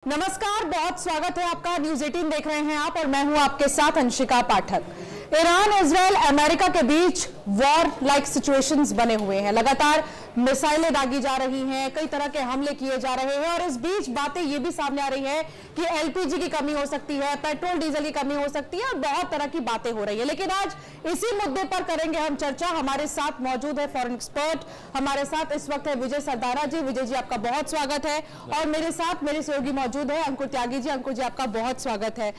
नमस्कार, बहुत स्वागत है आपका। न्यूज 18 देख रहे हैं आप और मैं हूं आपके साथ अंशिका पाठक। ईरान, इजराइल, अमेरिका के बीच वॉर लाइक सिचुएशंस बने हुए हैं। लगातार मिसाइलें दागी जा रही हैं, कई तरह के हमले किए जा रहे हैं और इस बीच बातें ये भी सामने आ रही है कि एलपीजी की कमी हो सकती है, पेट्रोल डीजल की कमी हो सकती है और बहुत तरह की बातें हो रही है। लेकिन आज इसी मुद्दे पर करेंगे हम चर्चा। हमारे साथ मौजूद है फॉरेन एक्सपर्ट, हमारे साथ इस वक्त है विजय सरदारा जी। विजय जी, आपका बहुत स्वागत है। और मेरे साथ मेरे सहयोगी मौजूद है अंकुर त्यागी जी। अंकुर जी, आपका बहुत स्वागत है।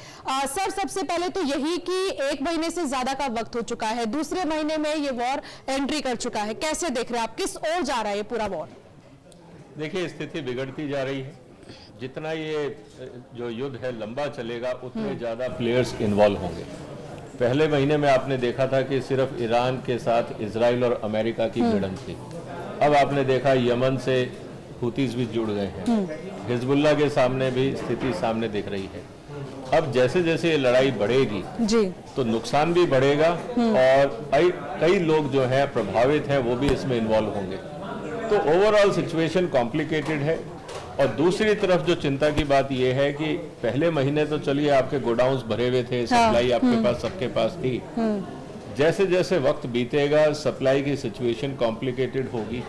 सर, सबसे पहले तो यही कि 1 महीने से ज्यादा का वक्त हो चुका है, दूसरे महीने में ये वॉर एंट्री कर चुका है। कैसे देख रहे हैं आप, किस ओर जा रहा है ये पूरा वॉर? देखिए, स्थिति बिगड़ती जा रही है। जितना ये जो युद्ध है लंबा चलेगा उतने ज़्यादा प्लेयर्स इन्वॉल्व होंगे। पहले महीने में आपने देखा था कि सिर्फ ईरान के साथ इजराइल और अमेरिका की भिड़ंत थी। अब आपने देखा यमन से हुतीज भी जुड़ गए हैं, हिजबुल्लाह के सामने भी स्थिति सामने दिख रही है। अब जैसे जैसे ये लड़ाई बढ़ेगी जी, तो नुकसान भी बढ़ेगा और कई लोग जो है प्रभावित हैं वो भी इसमें इन्वॉल्व होंगे। तो ओवरऑल सिचुएशन कॉम्प्लिकेटेड है। और दूसरी तरफ जो चिंता की बात यह है कि पहले महीने तो चलिए आपके गोडाउन्स भरे हुए थे, सप्लाई आपके पास सबके पास थी। जैसे जैसे वक्त बीतेगा सप्लाई की सिचुएशन कॉम्प्लिकेटेड होगी,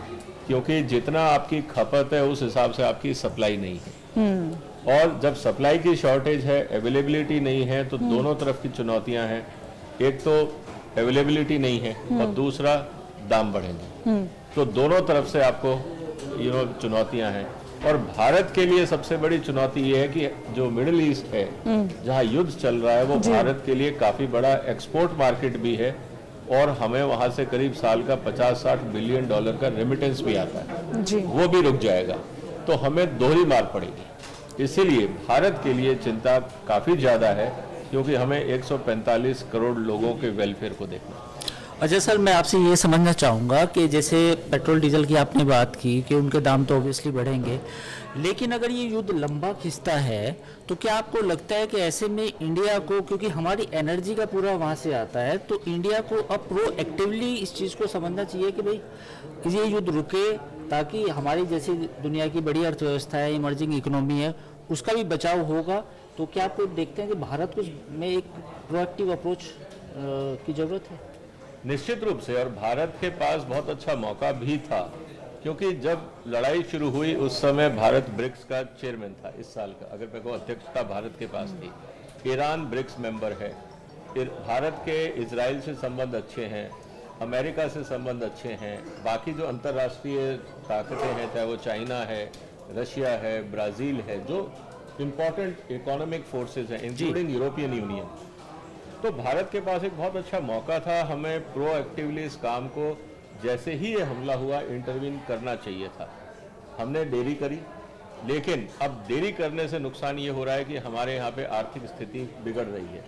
क्योंकि जितना आपकी खपत है उस हिसाब से आपकी सप्लाई नहीं है। और जब सप्लाई की शॉर्टेज है, अवेलेबिलिटी नहीं है, तो दोनों तरफ की चुनौतियां हैं। एक तो अवेलेबिलिटी नहीं है और दूसरा दाम बढ़ेंगे। तो दोनों तरफ से आपको चुनौतियां हैं। और भारत के लिए सबसे बड़ी चुनौती ये है कि जो मिडिल ईस्ट है, जहां युद्ध चल रहा है, वो भारत के लिए काफी बड़ा एक्सपोर्ट मार्केट भी है और हमें वहां से करीब साल का 50-60 बिलियन डॉलर का रेमिटेंस भी आता है जी। वो भी रुक जाएगा तो हमें दोहरी मार पड़ेगी। इसीलिए भारत के लिए चिंता काफी ज्यादा है, क्योंकि हमें 145 करोड़ लोगों के वेलफेयर को देखना है। अच्छा सर, मैं आपसे ये समझना चाहूँगा कि जैसे पेट्रोल डीजल की आपने बात की कि उनके दाम तो ऑब्वियसली बढ़ेंगे, लेकिन अगर ये युद्ध लंबा खिंचता है तो क्या आपको लगता है कि ऐसे में इंडिया को, क्योंकि हमारी एनर्जी का पूरा वहाँ से आता है, तो इंडिया को अब प्रोएक्टिवली इस चीज़ को समझना चाहिए कि भाई ये युद्ध रुके, ताकि हमारी जैसी दुनिया की बड़ी अर्थव्यवस्था है, इमर्जिंग इकोनॉमी है, उसका भी बचाव होगा। तो क्या आप देखते हैं कि भारत को में एक प्रोएक्टिव अप्रोच की ज़रूरत है? निश्चित रूप से। और भारत के पास बहुत अच्छा मौका भी था, क्योंकि जब लड़ाई शुरू हुई उस समय भारत ब्रिक्स का चेयरमैन था इस साल का। अगर मैं कहूँ अध्यक्षता भारत के पास थी। ईरान ब्रिक्स मेंबर है। भारत के इजराइल से संबंध अच्छे हैं, अमेरिका से संबंध अच्छे हैं। बाकी जो अंतर्राष्ट्रीय ताकतें हैं, चाहे वो चाइना है, रशिया है, ब्राज़ील है, जो इम्पोर्टेंट इकोनॉमिक फोर्सेस हैं, इंक्लूडिंग यूरोपियन यूनियन। तो भारत के पास एक बहुत अच्छा मौका था। हमें प्रोएक्टिवली इस काम को, जैसे ही ये हमला हुआ, इंटरवीन करना चाहिए था। हमने देरी करी, लेकिन अब देरी करने से नुकसान ये हो रहा है कि हमारे यहाँ पे आर्थिक स्थिति बिगड़ रही है।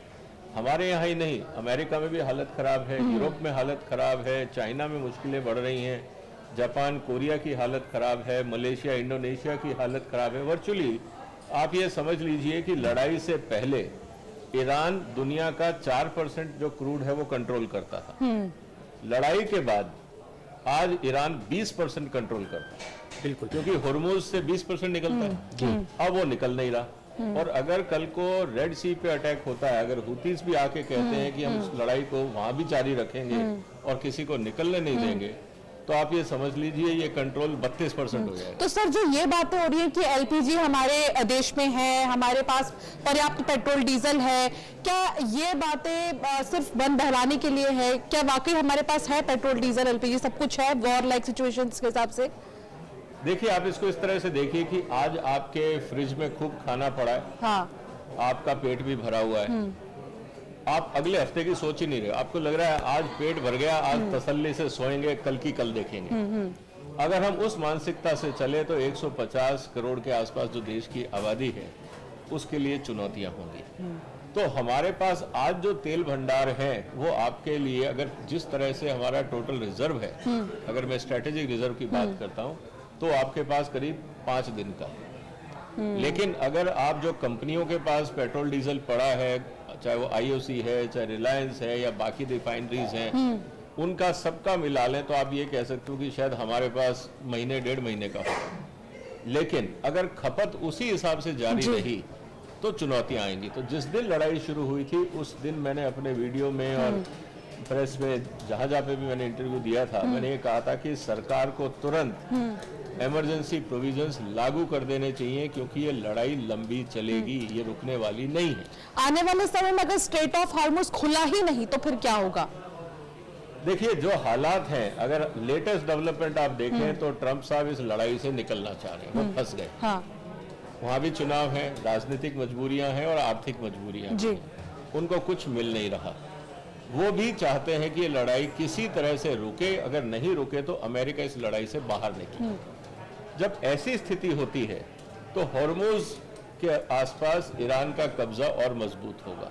हमारे यहाँ ही नहीं, अमेरिका में भी हालत खराब है, यूरोप में हालत खराब है, चाइना में मुश्किलें बढ़ रही हैं, जापान, कोरिया की हालत खराब है, मलेशिया, इंडोनेशिया की हालत खराब है। वर्चुअली आप ये समझ लीजिए कि लड़ाई से पहले ईरान दुनिया का 4% जो क्रूड है वो कंट्रोल करता था। लड़ाई के बाद आज ईरान 20% कंट्रोल करता है। बिल्कुल, क्योंकि हुर्मुज से 20% निकलता है, अब वो निकल नहीं रहा। और अगर कल को रेड सी पे अटैक होता है, अगर हुतीज भी आके कहते हैं कि हम इस लड़ाई को वहां भी जारी रखेंगे और किसी को निकलने नहीं देंगे, तो आप ये समझ लीजिए ये कंट्रोल 32% हो जाएगा। तो सर, जो ये बातें हो रही है कि एलपीजी हमारे देश में है, हमारे पास पर्याप्त पेट्रोल डीजल है, क्या ये बातें सिर्फ बंद बहलाने के लिए है? क्या वाकई हमारे पास है पेट्रोल डीजल, एलपीजी, सब कुछ है वॉर लाइक सिचुएशंस के हिसाब से? देखिए, आप इसको इस तरह से देखिए कि आज आपके फ्रिज में खूब खाना पड़ा है, हाँ, आपका पेट भी भरा हुआ है, आप अगले हफ्ते की सोच ही नहीं रहे। आपको लग रहा है आज पेट भर गया, आज तसल्ली से सोएंगे, कल की कल देखेंगे। अगर हम उस मानसिकता से चले तो 150 करोड़ के आसपास जो देश की आबादी है उसके लिए चुनौतियां होंगी। तो हमारे पास आज जो तेल भंडार है वो आपके लिए, अगर जिस तरह से हमारा टोटल रिजर्व है, अगर मैं स्ट्रेटेजिक रिजर्व की बात करता हूं, तो आपके पास करीब 5 दिन का। लेकिन अगर आप जो कंपनियों के पास पेट्रोल डीजल पड़ा है, चाहे वो आईओसी है, चाहे रिलायंस है या बाकी रिफाइनरीज हैं, उनका सबका मिला लें तो आप ये कह सकते हो कि शायद हमारे पास महीने 1.5 महीने का होगा। लेकिन अगर खपत उसी हिसाब से जारी रही तो चुनौतियां आएंगी। तो जिस दिन लड़ाई शुरू हुई थी उस दिन मैंने अपने वीडियो में और प्रेस में जहां पे भी मैंने इंटरव्यू दिया था, मैंने ये कहा था कि सरकार को तुरंत इमरजेंसी प्रोविजंस लागू कर देने चाहिए, क्योंकि ये लड़ाई लंबी चलेगी, ये रुकने वाली नहीं है। आने वाले समय में अगर स्ट्रेट ऑफ हार्मुज खुला ही नहीं तो फिर क्या होगा? देखिए, जो हालात हैं, अगर लेटेस्ट डेवलपमेंट आप देखें तो ट्रंप साहब इस लड़ाई से निकलना चाह रहे हैं, वो फंस गए। हाँ वहां भी चुनाव है, राजनीतिक मजबूरियां हैं और आर्थिक मजबूरियां जी। हैं। उनको कुछ मिल नहीं रहा। वो भी चाहते हैं कि ये लड़ाई किसी तरह से रुके, अगर नहीं रुके तो अमेरिका इस लड़ाई से बाहर निकले। जब ऐसी स्थिति होती है तो हॉर्मुज के आसपास ईरान का कब्जा और मजबूत होगा,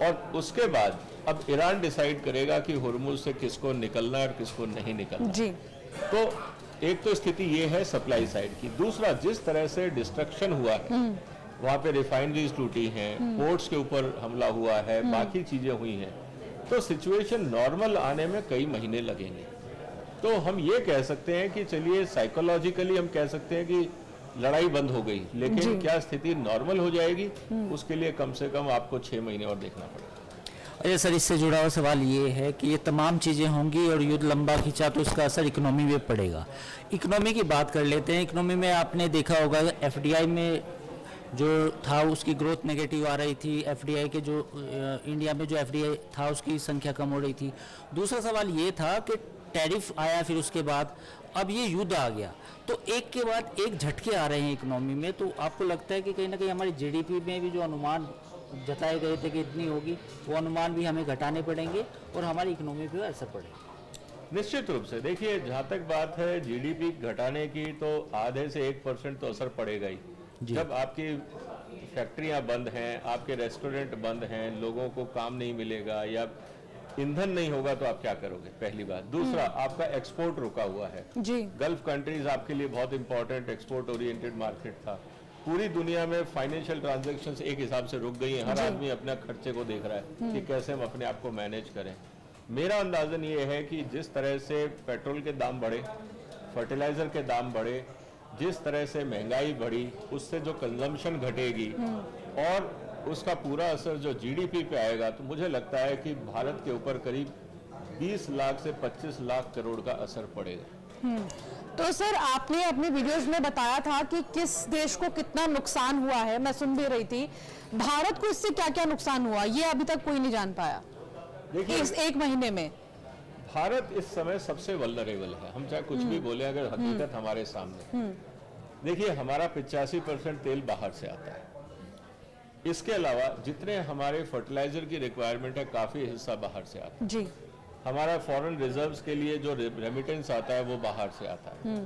और उसके बाद अब ईरान डिसाइड करेगा कि हॉर्मुज से किसको निकलना है और किसको नहीं निकलना। जी। तो एक तो स्थिति ये है सप्लाई साइड की। दूसरा, जिस तरह से डिस्ट्रक्शन हुआ है, वहां पे रिफाइनरीज टूटी हैं, पोर्ट्स के ऊपर हमला हुआ है, बाकी चीजें हुई हैं, तो सिचुएशन नॉर्मल आने में कई महीने लगेंगे। तो हम ये कह सकते हैं कि चलिए साइकोलॉजिकली हम कह सकते हैं कि लड़ाई बंद हो गई, लेकिन क्या स्थिति नॉर्मल हो जाएगी, उसके लिए कम से कम आपको 6 महीने और देखना पड़ेगा। अजय सर, इससे जुड़ा हुआ सवाल ये है कि ये तमाम चीज़ें होंगी और युद्ध लंबा खींचा तो इसका असर इकोनॉमी में पड़ेगा। इकोनॉमी की बात कर लेते हैं। इकोनॉमी में आपने देखा होगा एफडीआई में जो था उसकी ग्रोथ नेगेटिव आ रही थी। एफडीआई के जो इंडिया में जो एफडीआई था उसकी संख्या कम हो रही थी। दूसरा सवाल ये था कि टैरिफ आया, फिर उसके बाद अब ये युद्ध आ गया, तो एक के बाद एक झटके आ रहे हैं इकोनॉमी में। तो आपको लगता है कि कहीं ना कहीं हमारी जीडीपी में भी जो अनुमान जताए गए थे कि इतनी होगी, वो अनुमान भी हमें घटाने पड़ेंगे और हमारी इकोनॉमी पे असर पड़ेगा? निश्चित रूप से। देखिए, जहां तक बात है जीडीपी घटाने की, तो आधे से 1% तो असर पड़ेगा ही। जब आपकी फैक्ट्रियां बंद हैं, आपके रेस्टोरेंट बंद हैं, लोगों को काम नहीं मिलेगा या ईंधन नहीं होगा, तो आप क्या करोगे? पहली बात। दूसरा, आपका एक्सपोर्ट रुका हुआ है जी। गल्फ कंट्रीज आपके लिए बहुत इंपॉर्टेंट एक्सपोर्ट ओरिएंटेड मार्केट था। पूरी दुनिया में फाइनेंशियल ट्रांजैक्शंस एक हिसाब से रुक गई हैं। हर आदमी अपने खर्चे को देख रहा है कि कैसे हम अपने आप को मैनेज करें। मेरा अंदाजन ये है कि जिस तरह से पेट्रोल के दाम बढ़े, फर्टिलाइजर के दाम बढ़े, जिस तरह से महंगाई बढ़ी, उससे जो कंजम्पशन घटेगी और उसका पूरा असर जो जीडीपी पे आएगा, तो मुझे लगता है कि भारत के ऊपर करीब 20 लाख से 25 लाख करोड़ का असर पड़ेगा। तो सर, आपने अपने वीडियोस में बताया था कि किस देश को कितना नुकसान हुआ है, मैं सुन भी रही थी। भारत को इससे क्या क्या नुकसान हुआ, ये अभी तक कोई नहीं जान पाया। देखिए, इस एक महीने में भारत इस समय सबसे वल्नरेबल है। हम चाहे कुछ भी बोले, अगर हकीकत हमारे सामने। देखिए, हमारा 85% तेल बाहर से आता है। इसके अलावा जितने हमारे फर्टिलाइजर की रिक्वायरमेंट है, काफी हिस्सा बाहर से आता है। जी। हमारा फॉरेन रिजर्व्स के लिए जो रेमिटेंस आता है वो बाहर से आता है।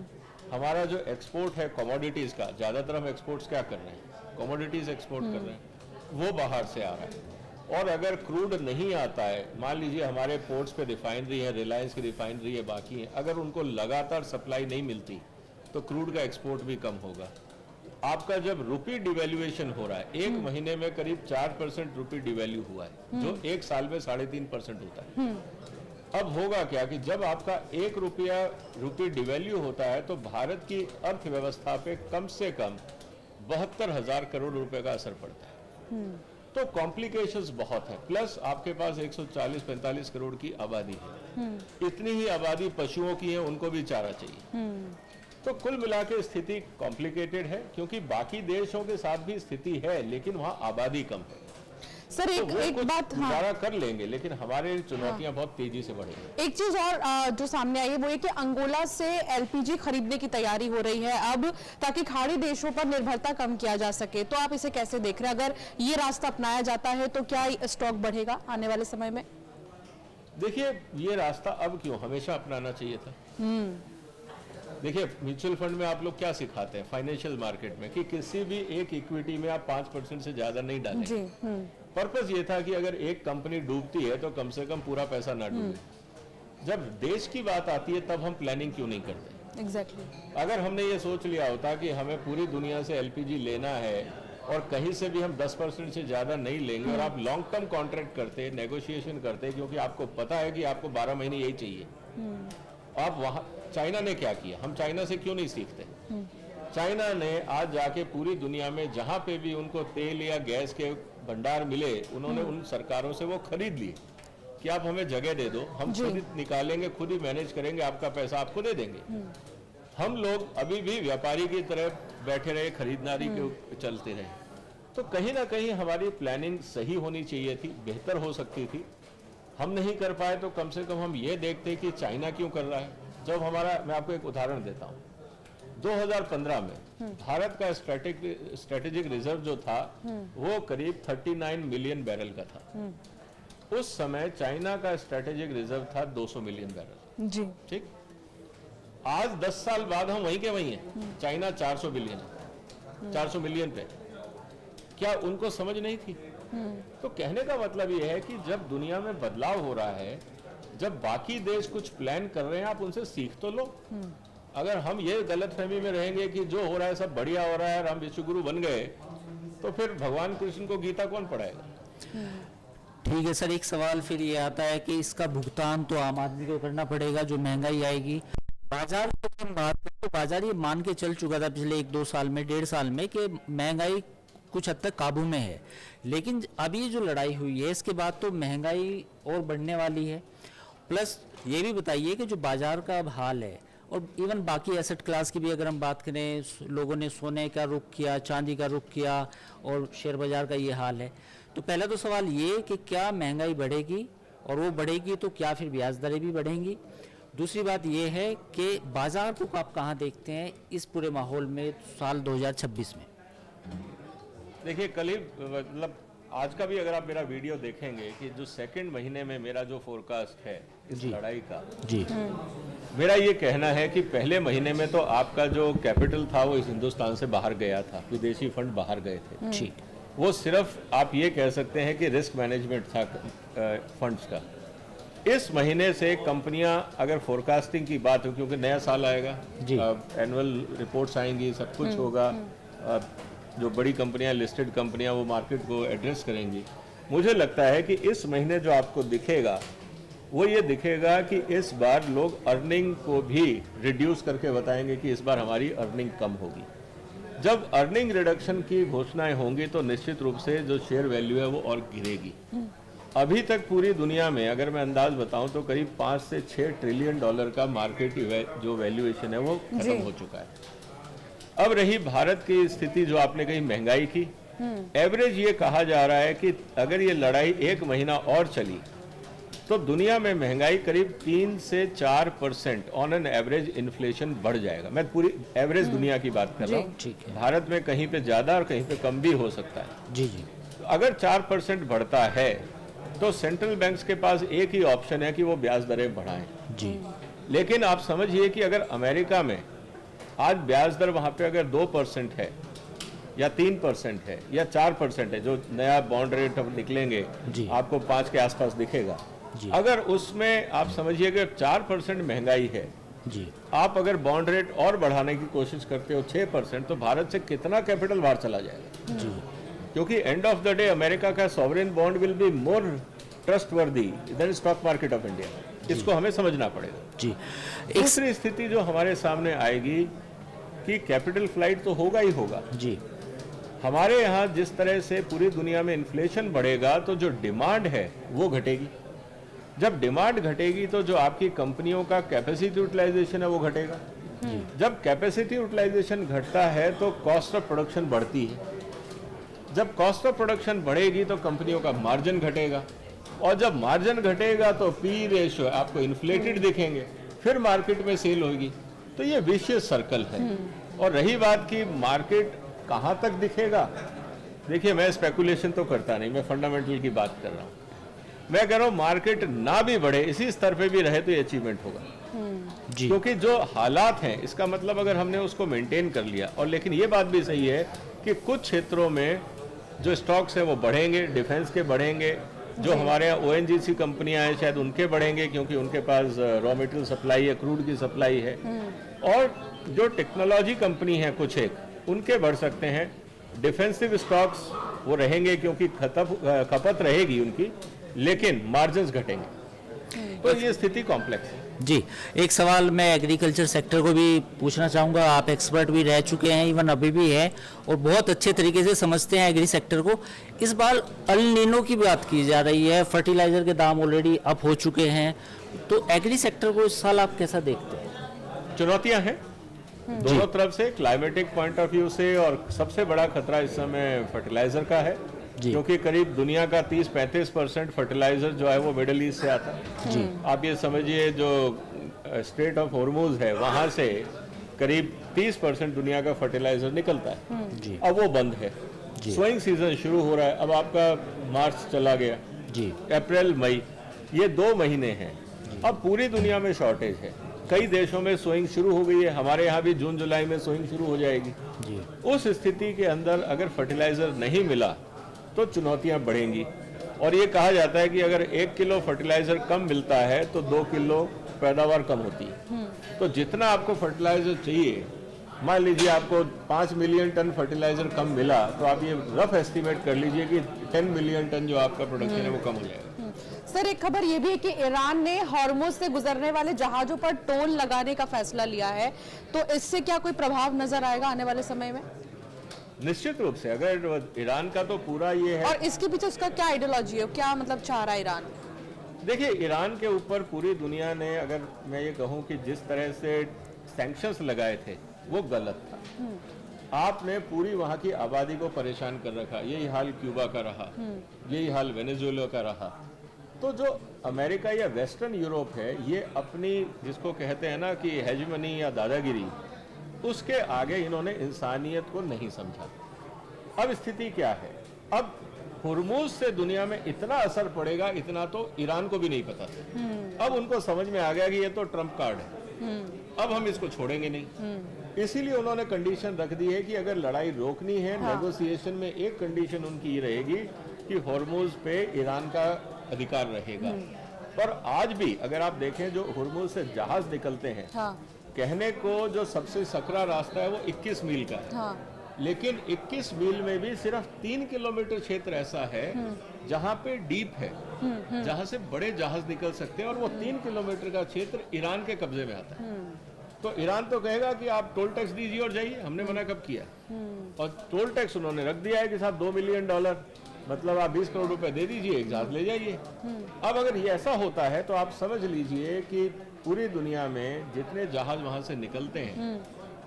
हमारा जो एक्सपोर्ट है कमोडिटीज का, ज्यादातर हम एक्सपोर्ट्स क्या कर रहे हैं? कमोडिटीज एक्सपोर्ट कर रहे हैं, वो बाहर से आ रहा है। और अगर क्रूड नहीं आता है, मान लीजिए हमारे पोर्ट्स पे रिफाइनरी है, रिलायंस की रिफाइनरी है, बाकी है, अगर उनको लगातार सप्लाई नहीं मिलती तो क्रूड का एक्सपोर्ट भी कम होगा। आपका जब रुपी डिवैल्यूएशन हो रहा है, एक महीने में करीब 4% रुपी डिवैल्यू हुआ है, जो एक साल में 3.5% होता है। अब होगा क्या कि जब आपका 1 रुपया रुपी डिवैल्यू होता है, तो भारत की अर्थव्यवस्था पे कम से कम 72,000 करोड़ रुपए का असर पड़ता है। तो कॉम्प्लिकेशंस बहुत है। प्लस आपके पास 140-45 करोड़ की आबादी है। इतनी ही आबादी पशुओं की है, उनको भी चारा चाहिए। तो कुल मिला के स्थिति कॉम्प्लिकेटेड है, क्योंकि बाकी देशों के साथ भी स्थिति है, लेकिन वहाँ आबादी कम है। सर, एक बात, हाँ, गुजारा कर लेंगे, लेकिन हमारे चुनौतियां बहुत तेजी से बढ़ेंगी। एक चीज और जो सामने आई है वो ये कि अंगोला से एलपीजी खरीदने की तैयारी हो रही है अब, ताकि खाड़ी देशों पर निर्भरता कम किया जा सके। तो आप इसे कैसे देख रहे हैं? अगर ये रास्ता अपनाया जाता है तो क्या स्टॉक बढ़ेगा आने वाले समय में? देखिए, ये रास्ता अब क्यों, हमेशा अपनाना चाहिए था। देखिए, म्यूचुअल फंड में आप लोग क्या सिखाते हैं फाइनेंशियल मार्केट में, कि किसी भी एक इक्विटी में आप 5% से ज्यादा नहीं डालें। जी। पर्पस ये था कि अगर एक कंपनी डूबती है तो कम से कम पूरा पैसा ना डूबे। जब देश की बात आती है तब हम प्लानिंग क्यों नहीं करते? एग्जैक्टली। अगर हमने ये सोच लिया होता कि हमें पूरी दुनिया से एलपीजी लेना है और कहीं से भी हम 10% से ज्यादा नहीं लेंगे, और आप लॉन्ग टर्म कॉन्ट्रैक्ट करते, नेगोशिएशन करते, क्योंकि आपको पता है कि आपको 12 महीने यही चाहिए। आप वहां, चाइना ने क्या किया, हम चाइना से क्यों नहीं सीखते? चाइना ने आज जाके पूरी दुनिया में जहां पे भी उनको तेल या गैस के भंडार मिले, उन्होंने उन सरकारों से वो खरीद लिए कि आप हमें जगह दे दो, हम खुद ही निकालेंगे, खुद ही मैनेज करेंगे, आपका पैसा आपको दे देंगे। हम लोग अभी भी व्यापारी की तरह बैठे रहे, खरीदारी के चलते रहे। तो कहीं ना कहीं हमारी प्लानिंग सही होनी चाहिए थी, बेहतर हो सकती थी। हम नहीं कर पाए तो कम से कम हम ये देखते कि चाइना क्यों कर रहा है। जब हमारा, मैं आपको एक उदाहरण देता हूँ, 2015 में भारत का स्ट्रेटेजिक रिजर्व जो था वो करीब 39 मिलियन बैरल का था। उस समय चाइना का स्ट्रेटेजिक रिजर्व था 200 मिलियन बैरल। जी, ठीक। आज 10 साल बाद हम वहीं के वहीं हैं, चाइना 400 मिलियन पे। क्या उनको समझ नहीं थी? तो कहने का मतलब ये है कि जब दुनिया में बदलाव हो रहा है, जब बाकी देश कुछ प्लान कर रहे हैं, आप उनसे सीख तो लो। अगर हम ये गलतफहमी में रहेंगे कि जो हो रहा है सब बढ़िया हो रहा है और हम विश्वगुरु बन गए, तो फिर भगवान कृष्ण को गीता कौन पढ़ाएगा? ठीक है सर, एक सवाल फिर ये आता है कि इसका भुगतान तो आम आदमी को करना पड़ेगा, जो महंगाई आएगी। बाजार की बात करें तो बाजार ये मान के चल चुका था पिछले 1-2 साल में, 1.5 साल में, कि महंगाई कुछ हद तक काबू में है। लेकिन अभी जो लड़ाई हुई है इसके बाद तो महंगाई और बढ़ने वाली है। प्लस ये भी बताइए कि जो बाजार का अब हाल है, और इवन बाकी एसेट क्लास की भी अगर हम बात करें, लोगों ने सोने का रुख किया, चांदी का रुख किया, और शेयर बाजार का ये हाल है। तो पहला तो सवाल ये कि क्या महंगाई बढ़ेगी, और वो बढ़ेगी तो क्या फिर ब्याज दरें भी बढ़ेंगी? दूसरी बात ये है कि बाजार को आप कहाँ देखते हैं इस पूरे माहौल में साल 2026 में? देखिए, कल ही मतलब आज का भी अगर आप मेरा वीडियो देखेंगे कि जो सेकंड महीने में मेरा जो फोरकास्ट है इस लड़ाई का, जी, मेरा ये कहना है कि पहले महीने में तो आपका जो कैपिटल था वो इस हिंदुस्तान से बाहर गया था, विदेशी फंड बाहर गए थे। ठीक, वो सिर्फ आप ये कह सकते हैं कि रिस्क मैनेजमेंट था फंड्स का। इस महीने से कंपनियां, अगर फोरकास्टिंग की बात हो, क्योंकि नया साल आएगा, एनुअल रिपोर्ट्स आएंगी, सब कुछ होगा, जो बड़ी कंपनियां, लिस्टेड कंपनियां, वो मार्केट को एड्रेस करेंगी। मुझे लगता है कि इस महीने जो आपको दिखेगा वो ये दिखेगा कि इस बार लोग अर्निंग को भी रिड्यूस करके बताएंगे कि इस बार हमारी अर्निंग कम होगी। जब अर्निंग रिडक्शन की घोषणाएं होंगी तो निश्चित रूप से जो शेयर वैल्यू है वो और गिरेगी। अभी तक पूरी दुनिया में अगर मैं अंदाज बताऊं तो करीब 5 से 6 ट्रिलियन डॉलर का मार्केट जो वैल्यूएशन है वो खत्म हो चुका है। अब रही भारत की स्थिति, जो आपने कही महंगाई की, एवरेज ये कहा जा रहा है कि अगर ये लड़ाई 1 महीना और चली तो दुनिया में महंगाई करीब 3 से 4% ऑन एन एवरेज इन्फ्लेशन बढ़ जाएगा। मैं पूरी एवरेज दुनिया की बात कर रहा हूँ। भारत में कहीं पे ज्यादा और कहीं पे कम भी हो सकता है। जी जी। तो अगर 4% बढ़ता है तो सेंट्रल बैंक्स के पास एक ही ऑप्शन है कि वो ब्याज दरें बढ़ाएं। जी। लेकिन आप समझिए कि अगर अमेरिका में आज ब्याज दर वहां पे अगर 2% है या 3% है या 4% है, जो नया बॉन्ड रेट अब निकलेंगे आपको 5 के आसपास दिखेगा, अगर उसमें आप समझिए कि 4% महंगाई है जी, आप अगर बॉन्ड रेट और बढ़ाने की कोशिश करते हो 6%, तो भारत से कितना कैपिटल बाहर चला जाएगा जी। क्योंकि end of the day America का sovereign bond will be more trustworthy than stock market of India. इसको हमें समझना पड़ेगा जी। दूसरी स्थिति जो हमारे सामने आएगी कि कैपिटल फ्लाइट तो होगा ही होगा जी। हमारे यहाँ जिस तरह से पूरी दुनिया में इन्फ्लेशन बढ़ेगा तो जो डिमांड है वो घटेगी। जब डिमांड घटेगी तो जो आपकी कंपनियों का कैपेसिटी यूटिलाइजेशन है वो घटेगा। जब कैपेसिटी यूटिलाइजेशन घटता है तो कॉस्ट ऑफ प्रोडक्शन बढ़ती है। जब कॉस्ट ऑफ प्रोडक्शन बढ़ेगी तो कंपनियों का मार्जिन घटेगा, और जब मार्जिन घटेगा तो पी रेशियो आपको इन्फ्लेटेड दिखेंगे, फिर मार्केट में सेल होगी। तो ये विशियस सर्कल है। और रही बात कि मार्केट कहाँ तक दिखेगा, देखिए मैं स्पेकुलेशन तो करता नहीं, मैं फंडामेंटल की बात कर रहा हूँ। मैं कह रहा हूँ मार्केट ना भी बढ़े, इसी स्तर पे भी रहे तो ये अचीवमेंट होगा जी। क्योंकि जो हालात हैं इसका मतलब अगर हमने उसको मेंटेन कर लिया। और लेकिन ये बात भी सही है कि कुछ क्षेत्रों में जो स्टॉक्स हैं वो बढ़ेंगे, डिफेंस के बढ़ेंगे, जो हमारे यहाँ ONGC कंपनियां हैं शायद उनके बढ़ेंगे क्योंकि उनके पास रॉ मटेरियल सप्लाई है, क्रूड की सप्लाई है। और जो टेक्नोलॉजी कंपनी है कुछ एक, उनके बढ़ सकते हैं। डिफेंसिव स्टॉक्स वो रहेंगे क्योंकि खपत रहेगी उनकी, लेकिन मार्जिन्स घटेंगे। तो ये स्थिति कॉम्प्लेक्स है। जी, एक सवाल मैं एग्रीकल्चर सेक्टर को भी पूछना चाहूँगा। आप एक्सपर्ट भी रह चुके हैं, इवन अभी भी है, और बहुत अच्छे तरीके से समझते हैं एग्री सेक्टर को। इस बार अल नीनो की बात की जा रही है, फर्टिलाइज़र के दाम ऑलरेडी अप हो चुके हैं, तो एग्री सेक्टर को इस साल आप कैसा देखते हैं? चुनौतियां हैं दोनों तरफ से, क्लाइमेटिक पॉइंट ऑफ व्यू से, और सबसे बड़ा खतरा इस समय फर्टिलाइजर का है, क्योंकि करीब दुनिया का 30-35% फर्टिलाइजर जो है वो मिडिल ईस्ट से आता है। जी। आप ये समझिए जो स्ट्रेट ऑफ हॉर्मुज है वहां से करीब 30% दुनिया का फर्टिलाइजर निकलता है। जी। अब वो बंद है, सोइंग सीजन शुरू हो रहा है, अब आपका मार्च चला गया, जी, अप्रैल मई, ये 2 महीने हैं, अब पूरी दुनिया में शॉर्टेज है। कई देशों में सोइंग शुरू हो गई है, हमारे यहाँ भी जून जुलाई में सोइंग शुरू हो जाएगी। जी। उस स्थिति के अंदर अगर फर्टिलाइजर नहीं मिला तो चुनौतियां बढ़ेंगी, और ये कहा जाता है कि अगर 1 किलो फर्टिलाइजर कम मिलता है तो 2 किलो पैदावार कम होती है। तो जितना आपको फर्टिलाइजर चाहिए, मान लीजिए आपको 5 मिलियन टन फर्टिलाइजर कम मिला, तो आप ये रफ एस्टिमेट कर लीजिए कि 10 मिलियन टन जो आपका प्रोडक्शन है वो कम हो जाएगा। सर, एक खबर ये भी है कि ईरान ने हॉर्मुज से गुजरने वाले जहाजों पर टोल लगाने का फैसला लिया है, तो इससे क्या कोई प्रभाव नजर आएगा आने वाले समय में? निश्चित रूप से, अगर ईरान का तो पूरा ये है। और इसके पीछे उसका क्या आइडियोलॉजी है, क्या मतलब चाह रहा है ईरान? देखिए, ईरान के ऊपर पूरी दुनिया ने, अगर मैं ये कहूँ कि जिस तरह से सैंक्शंस लगाए थे वो गलत था। आपने पूरी वहाँ की आबादी को परेशान कर रखा, यही हाल क्यूबा का रहा, यही हाल वेनेजुएला का रहा। तो जो अमेरिका या वेस्टर्न यूरोप है, ये अपनी जिसको कहते हैं ना कि हेजिमनी या दादागिरी, उसके आगे इन्होंने इंसानियत को नहीं समझा। अब स्थिति क्या है, अब हुर्मुज से दुनिया में इतना असर पड़ेगा, इतना तो ईरान को भी नहीं पता था। अब उनको समझ में आ गया कि ये तो ट्रम्प कार्ड है, अब हम इसको छोड़ेंगे नहीं। इसीलिए उन्होंने कंडीशन रख दी है कि अगर लड़ाई रोकनी है, नेगोशिएशन में एक कंडीशन उनकी ये रहेगी कि हुर्मुज पे ईरान का अधिकार रहेगा। पर आज भी अगर आप देखें, जो हुर्मुज से जहाज निकलते हैं, कहने को जो सबसे सकरा रास्ता है वो 21 मील का है, लेकिन 21 मील में भी सिर्फ 3 किलोमीटर क्षेत्र ऐसा है जहां पे डीप है, जहां से बड़े जहाज निकल सकते हैं, और वो 3 किलोमीटर का क्षेत्र ईरान के कब्जे में आता है। तो ईरान तो कहेगा कि आप टोल टैक्स दीजिए और जाइए, हमने मना कब किया? और टोल टैक्स उन्होंने रख दिया है कि साहब $2 मिलियन, मतलब आप 20 करोड़ रुपए दे दीजिए, एक जहाज ले जाइए। अब अगर ये ऐसा होता है तो आप समझ लीजिए कि पूरी दुनिया में जितने जहाज वहां से निकलते हैं,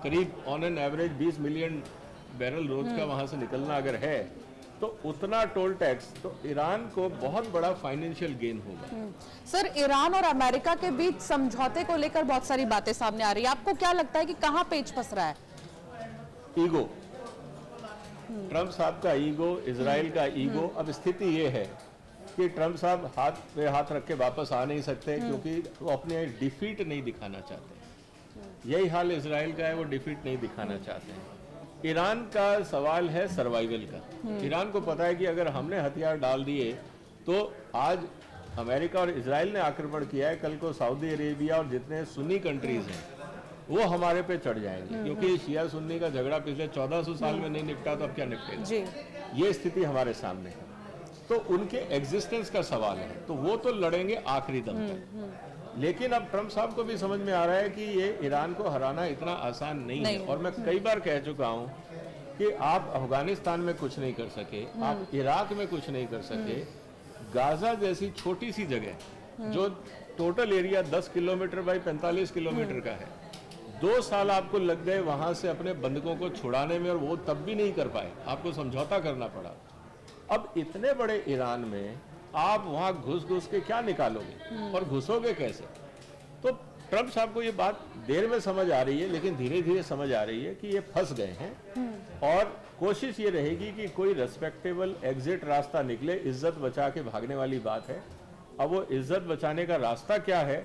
करीब on an average 20 million barrel रोज का वहां से निकलना अगर है, तो उतना टोल टैक्स तो ईरान को बहुत बड़ा फाइनेंशियल गेन होगा। सर, ईरान और अमेरिका के बीच समझौते को लेकर बहुत सारी बातें सामने आ रही है, आपको क्या लगता है कि कहां पेच फंस रहा है? ईगो, ट्रम्प साहब का ईगो, इजराइल का ईगो। अब स्थिति ये है कि ट्रम्प साहब हाथ पे हाथ रख के वापस आ नहीं सकते, क्योंकि वो अपने डिफीट नहीं दिखाना चाहते। यही हाल इजराइल का है, वो डिफीट नहीं दिखाना चाहते हैं। ईरान का सवाल है सर्वाइवल का। ईरान को पता है कि अगर हमने हथियार डाल दिए तो आज अमेरिका और इजराइल ने आक्रमण किया है, कल को सऊदी अरेबिया और जितने सुन्नी कंट्रीज हैं वो हमारे पे चढ़ जाएंगे, क्योंकि शिया सुन्नी का झगड़ा पिछले 1400 साल में नहीं निपटा, तो अब क्या निपटेगा? ये स्थिति हमारे सामने है, तो उनके एग्जिस्टेंस का सवाल है, तो वो तो लड़ेंगे आखिरी दम तक। लेकिन अब ट्रम्प साहब को भी समझ में आ रहा है कि ये ईरान को हराना इतना आसान नहीं है। और मैं कई बार कह चुका हूं कि आप अफगानिस्तान में कुछ नहीं कर सके, आप इराक में कुछ नहीं कर सके, गाजा जैसी छोटी सी जगह जो total area 10 kilometre by 45 kilometre का है, 2 साल आपको लग गए वहां से अपने बंधकों को छुड़ाने में, और वो तब भी नहीं कर पाए, आपको समझौता करना पड़ा। अब इतने बड़े ईरान में आप वहां घुस के क्या निकालोगे और घुसोगे कैसे? तो ट्रम्प साहब को ये बात देर में समझ आ रही है, लेकिन धीरे धीरे समझ आ रही है कि ये फंस गए हैं, और कोशिश ये रहेगी कि कोई रेस्पेक्टेबल एग्जिट रास्ता निकले। इज्जत बचा के भागने वाली बात है। अब वो इज्जत बचाने का रास्ता क्या है,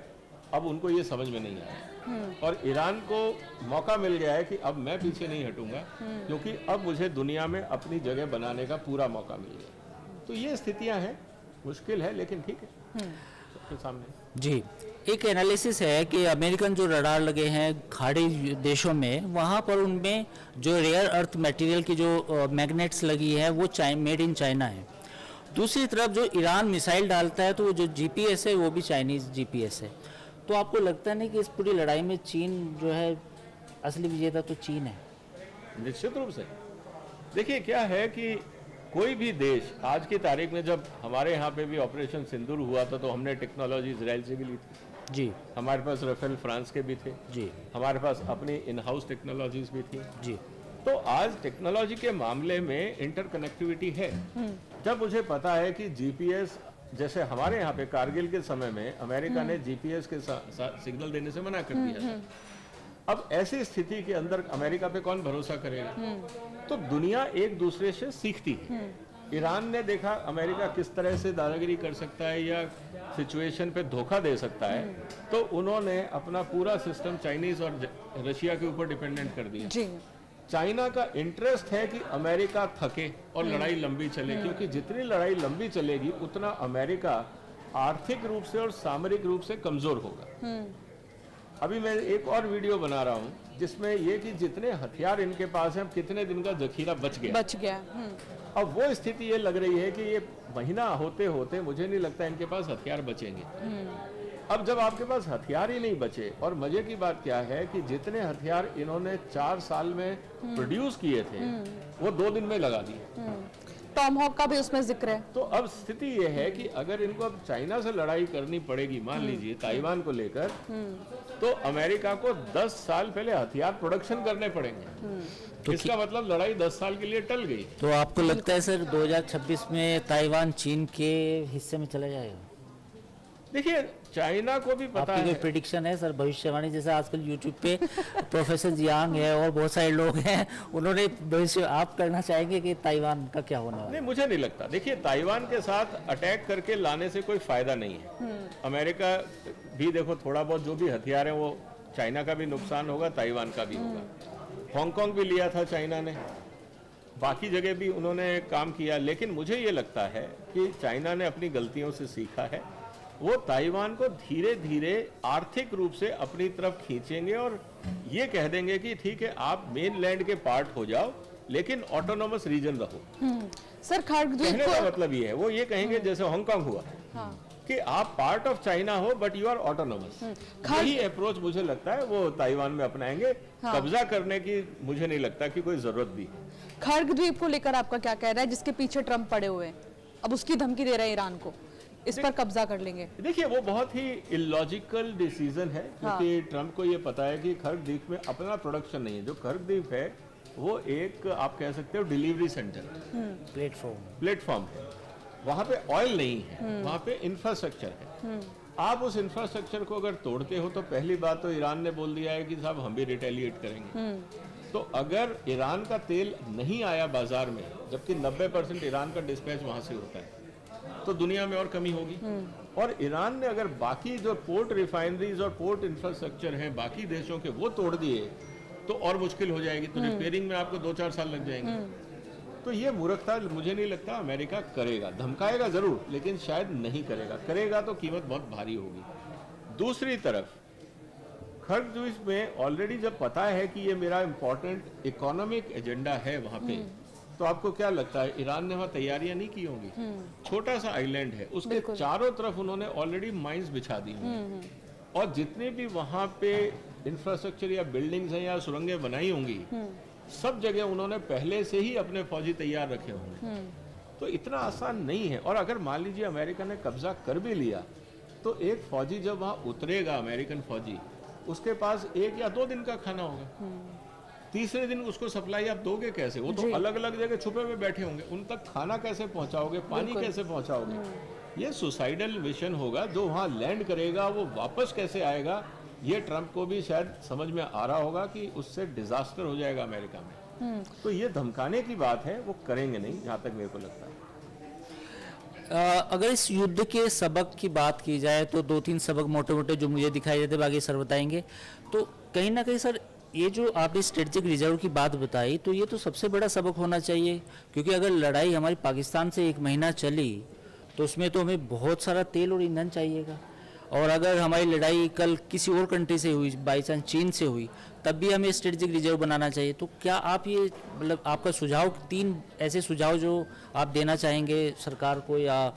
अब उनको ये समझ में नहीं आया, और ईरान को मौका मिल गया है कि अब मैं पीछे नहीं हटूंगा, क्योंकि अब मुझे दुनिया में अपनी जगह बनाने का पूरा मौका मिल गया। तो ये स्थितियां हैं, मुश्किल है, लेकिन ठीक है सबके सामने। जी, एक एनालिसिस है कि अमेरिकन जो रडार लगे हैं खाड़ी देशों में, वहाँ पर उनमें जो रेयर अर्थ मटेरियल की जो मैग्नेट्स लगी है वो मेड इन चाइना है। दूसरी तरफ जो ईरान मिसाइल डालता है तो वो जो जीपीएस है वो भी चाइनीज जीपीएस है। तो आपको लगता नहीं कि इस पूरी लड़ाई में चीन जो है असली विजेता तो चीन है? निश्चित रूप से। देखिए क्या है कि कोई भी देश आज की तारीख में, जब हमारे यहाँ पे भी ऑपरेशन सिंदूर हुआ था तो हमने टेक्नोलॉजी इजराइल से भी ली थी। जी हमारे पास राफेल फ्रांस के भी थे। जी हमारे पास अपनी इन हाउस टेक्नोलॉजीज भी थी। जी तो आज टेक्नोलॉजी के मामले में इंटरकनेक्टिविटी है। जब मुझे पता है कि जीपीएस, जैसे हमारे यहाँ पे कारगिल के समय में अमेरिका ने जीपीएस के सिग्नल देने से मना कर दिया था। अब ऐसी स्थिति के अंदर अमेरिका पे कौन भरोसा करेगा? तो दुनिया एक दूसरे से सीखती है। ईरान ने देखा अमेरिका किस तरह से दादागिरी कर सकता है या सिचुएशन पे धोखा दे सकता है, तो उन्होंने अपना पूरा सिस्टम चाइनीज और रशिया के ऊपर डिपेंडेंट कर दिया। जी चाइना का इंटरेस्ट है कि अमेरिका थके और लड़ाई लंबी चले, क्योंकि जितनी लड़ाई लंबी चलेगी उतना अमेरिका आर्थिक रूप से और सामरिक रूप से कमजोर होगा। अभी मैं एक और वीडियो बना रहा हूं जिसमें ये कि जितने हथियार इनके पास हैं, कितने दिन का जखीरा बच गया। अब वो स्थिति ये लग रही है कि ये महीना होते होते मुझे नहीं लगता इनके पास हथियार बचेंगे। अब जब आपके पास हथियार ही नहीं बचे, और मजे की बात क्या है कि जितने हथियार इन्होंने 4 साल में प्रोड्यूस किए थे वो 2 दिन में लगा दिए। टॉमहॉक का भी उसमें जिक्र है। तो अब स्थिति ये है कि अगर इनको अब चाइना से लड़ाई करनी पड़ेगी, मान लीजिए ताइवान को लेकर, तो अमेरिका को 10 साल पहले हथियार प्रोडक्शन करने पड़ेंगे। तो इसका मतलब लड़ाई 10 साल के लिए टल गई। तो आपको लगता है सर 2026 में ताइवान चीन के हिस्से में चला जाएगा? देखिए चाइना को भी पता आपकी कोई है। प्रेडिक्शन है सर, भविष्यवाणी? जैसे आजकल यूट्यूब पे प्रोफेसर जियांग है और बहुत सारे लोग हैं, उन्होंने भविष्य, आप करना चाहेंगे कि ताइवान का क्या होने वाला है? नहीं, मुझे नहीं लगता। देखिए ताइवान के साथ अटैक करके लाने से कोई फायदा नहीं है। अमेरिका भी देखो, थोड़ा बहुत जो भी हथियार है वो चाइना का भी नुकसान होगा, ताइवान का भी होगा। हांगकांग भी लिया था चाइना ने, बाकी जगह भी उन्होंने काम किया। लेकिन मुझे ये लगता है कि चाइना ने अपनी गलतियों से सीखा है। वो ताइवान को धीरे धीरे आर्थिक रूप से अपनी तरफ खींचेंगे और ये कह देंगे कि ठीक है आप मेन लैंड के पार्ट हो जाओ, लेकिन ऑटोनोमस रीजन रहो। सर खार्गद्वीप कहने का को मतलब ये है, वो ये कहेंगे जैसे हांगकांग हुआ कि आप पार्ट ऑफ चाइना हो बट यू आर ऑटोनोमस। यही अप्रोच मुझे लगता है वो ताइवान में अपनाएंगे। कब्जा करने की मुझे नहीं लगता कि कोई जरूरत भी है। खार्गद्वीप को लेकर आपका क्या कह रहा है, जिसके पीछे ट्रंप पड़े हुए हैं, अब उसकी धमकी दे रहे हैं ईरान को, इस पर कब्जा कर लेंगे? देखिए वो बहुत ही इलॉजिकल डिसीजन है, क्योंकि ट्रंप को ये पता है कि खर्गद्वीप में अपना प्रोडक्शन नहीं है। जो खर्गद्वीप है वो एक, आप कह सकते हो, डिलीवरी सेंटर, प्लेटफॉर्म है। वहाँ पे ऑयल नहीं है, वहाँ पे इंफ्रास्ट्रक्चर है। आप उस इंफ्रास्ट्रक्चर को अगर तोड़ते हो तो पहली बात तो ईरान ने बोल दिया है कि साहब हम भी रिटेलिएट करेंगे। तो अगर ईरान का तेल नहीं आया बाजार में, जबकि 90% ईरान का डिस्पैच वहाँ से होता है, तो दुनिया में और कमी होगी। और ईरान ने अगर बाकी जो पोर्ट रिफाइनरीज और पोर्ट इंफ्रास्ट्रक्चर हैं बाकी देशों के, वो तोड़ दिए तो और मुश्किल हो जाएगी। तो रिपेयरिंग में आपको 2-4 साल लग जाएंगे। तो ये मूर्खता मुझे नहीं लगता अमेरिका करेगा। धमकाएगा जरूर, लेकिन शायद नहीं करेगा। करेगा तो कीमत बहुत भारी होगी। दूसरी तरफ खर्गद्वीप में ऑलरेडी जब पता है कि ये मेरा इंपॉर्टेंट इकोनॉमिक एजेंडा है वहाँ पे, तो आपको क्या लगता है ईरान ने वहाँ तैयारियां नहीं की होंगी? छोटा सा आइलैंड है, उसके चारों तरफ उन्होंने ऑलरेडी माइंस बिछा दी होंगी, और जितने भी वहाँ पे इंफ्रास्ट्रक्चर या बिल्डिंग्स हैं या सुरंगें बनाई होंगी, सब जगह उन्होंने पहले से ही अपने फौजी तैयार रखे होंगे। तो इतना आसान नहीं है। और अगर मान लीजिए अमेरिका ने कब्जा कर भी लिया, तो एक फौजी जब वहाँ उतरेगा, अमेरिकन फौजी, उसके पास 1 या 2 दिन का खाना होगा। तीसरे दिन उसको सप्लाई आप दोगे कैसे? वो तो अलग अलग जगह छुपे हुए बैठे होंगे, उन तक खाना कैसे पहुंचाओगे, पानी कैसे पहुंचाओगे? ये सुसाइडल मिशन होगा। जो वहाँ लैंड करेगा वो वापस कैसे आएगा, ये ट्रंप को भी शायद समझ में आ रहा होगा कि उससे डिजास्टर हो जाएगा अमेरिका में। तो ये धमकाने की बात है, वो करेंगे नहीं, जहाँ तक मेरे को लगता है। अगर इस युद्ध के सबक की बात की जाए तो 2-3 सबक मोटे मोटे जो मुझे दिखाई देते, बाकी सर बताएंगे। तो कहीं ना कहीं सर ये जो आपने स्ट्रेटेजिक रिजर्व की बात बताई, तो ये तो सबसे बड़ा सबक होना चाहिए, क्योंकि अगर लड़ाई हमारी पाकिस्तान से 1 महीना चली तो उसमें तो हमें बहुत सारा तेल और ईंधन चाहिएगा। और अगर हमारी लड़ाई कल किसी और कंट्री से हुई, बाई चांस चीन से हुई, तब भी हमें स्ट्रेटेजिक रिजर्व बनाना चाहिए। तो क्या आप ये, मतलब आपका सुझाव, 3 ऐसे सुझाव जो आप देना चाहेंगे सरकार को या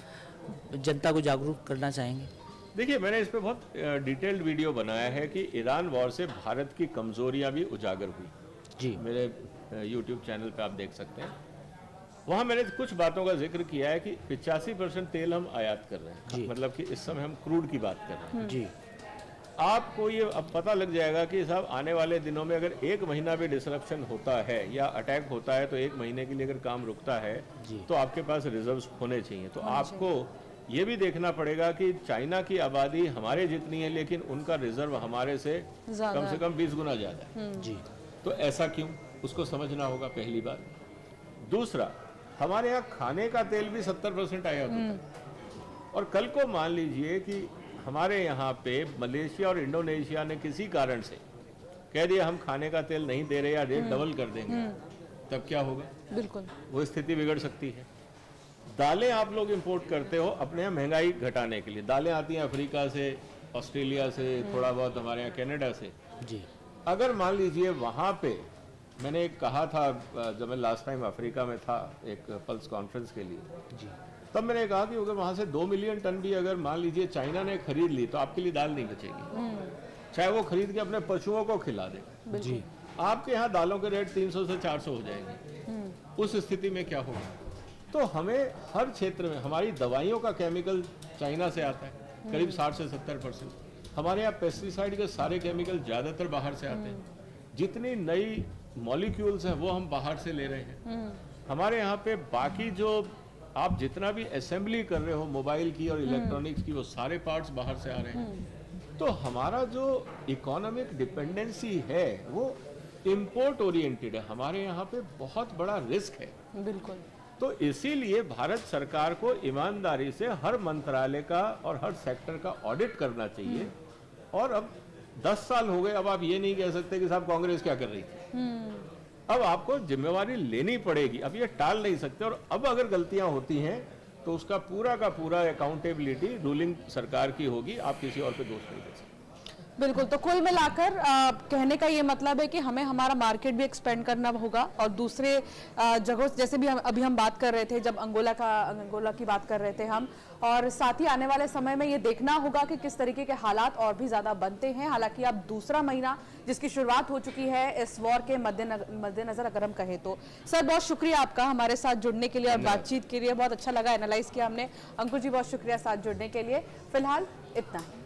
जनता को जागरूक करना चाहेंगे? देखिए, मैंने इस पे बहुत डिटेल्ड वीडियो बनाया है कि ईरान वॉर से भारत की कमजोरियां भी उजागर हुई। जी मेरे यूट्यूब चैनल पे आप देख सकते हैं। वहाँ मैंने कुछ बातों का जिक्र किया है कि 85% तेल हम आयात कर रहे जी। हैं, मतलब कि इस समय हम क्रूड की बात कर रहे हैं। जी आपको ये अब पता लग जाएगा कि साहब आने वाले दिनों में अगर 1 महीना भी डिसरप्शन होता है या अटैक होता है तो 1 महीने के लिए अगर काम रुकता है जी। तो आपके पास रिजर्व्स होने चाहिए। तो आपको ये भी देखना पड़ेगा कि चाइना की आबादी हमारे जितनी है लेकिन उनका रिजर्व हमारे से ज्यादा कम से कम 20 गुना ज़्यादा है। जी तो ऐसा क्यों, उसको समझना होगा, पहली बात। दूसरा, हमारे यहाँ खाने का तेल भी 70% आयात होता है। और कल को मान लीजिए कि हमारे यहाँ पे मलेशिया और इंडोनेशिया ने किसी कारण से कह दिया हम खाने का तेल नहीं दे रहे या रेट डबल कर देंगे, तब क्या होगा? बिल्कुल वो स्थिति बिगड़ सकती है। दालें आप लोग इंपोर्ट करते हो अपने यहाँ महंगाई घटाने के लिए। दालें आती हैं अफ्रीका से, ऑस्ट्रेलिया से, थोड़ा बहुत हमारे यहाँ कनाडा से। जी अगर मान लीजिए वहाँ पे, मैंने एक कहा था जब मैं लास्ट टाइम अफ्रीका में था एक पल्स कॉन्फ्रेंस के लिए, जी तब मैंने कहा कि अगर वहाँ से 2 मिलियन टन भी अगर मान लीजिए चाइना ने खरीद ली तो आपके लिए दाल नहीं बचेगी, चाहे वो खरीद के अपने पशुओं को खिला दे। जी आपके यहाँ दालों के रेट 300 से 400 हो जाएंगे। उस स्थिति में क्या होगा? तो हमें हर क्षेत्र में, हमारी दवाइयों का केमिकल चाइना से आता है करीब 60 से 70%। हमारे यहाँ पेस्टिसाइड के सारे केमिकल ज़्यादातर बाहर से आते हैं। जितनी नई मॉलिक्यूल्स हैं वो हम बाहर से ले रहे हैं। हमारे यहाँ पे बाकी जो आप जितना भी असेंबली कर रहे हो मोबाइल की और इलेक्ट्रॉनिक्स की, वो सारे पार्ट्स बाहर से आ रहे हैं। तो हमारा जो इकोनॉमिक डिपेंडेंसी है वो इंपोर्ट ओरिएंटेड है। हमारे यहाँ पे बहुत बड़ा रिस्क है। बिल्कुल। तो इसीलिए भारत सरकार को ईमानदारी से हर मंत्रालय का और हर सेक्टर का ऑडिट करना चाहिए। और अब 10 साल हो गए, अब आप ये नहीं कह सकते कि साहब कांग्रेस क्या कर रही थी। अब आपको जिम्मेवारी लेनी पड़ेगी, अब ये टाल नहीं सकते। और अब अगर गलतियां होती हैं तो उसका पूरा का पूरा अकाउंटेबिलिटी रूलिंग सरकार की होगी, आप किसी और पे दोष नहीं दे सकते। बिल्कुल। तो कुल मिलाकर कहने का ये मतलब है कि हमें हमारा मार्केट भी एक्सपेंड करना होगा और दूसरे जगहों, जैसे भी अभी हम बात कर रहे थे, जब अंगोला की बात कर रहे थे हम, और साथ ही आने वाले समय में ये देखना होगा कि किस तरीके के हालात और भी ज़्यादा बनते हैं। हालांकि अब दूसरा महीना जिसकी शुरुआत हो चुकी है इस वॉर के मद्देनजर अगर हम कहें तो। सर बहुत शुक्रिया आपका हमारे साथ जुड़ने के लिए और बातचीत के लिए, बहुत अच्छा लगा, एनालाइज किया हमने। अंकुर जी बहुत शुक्रिया साथ जुड़ने के लिए। फिलहाल इतना ही।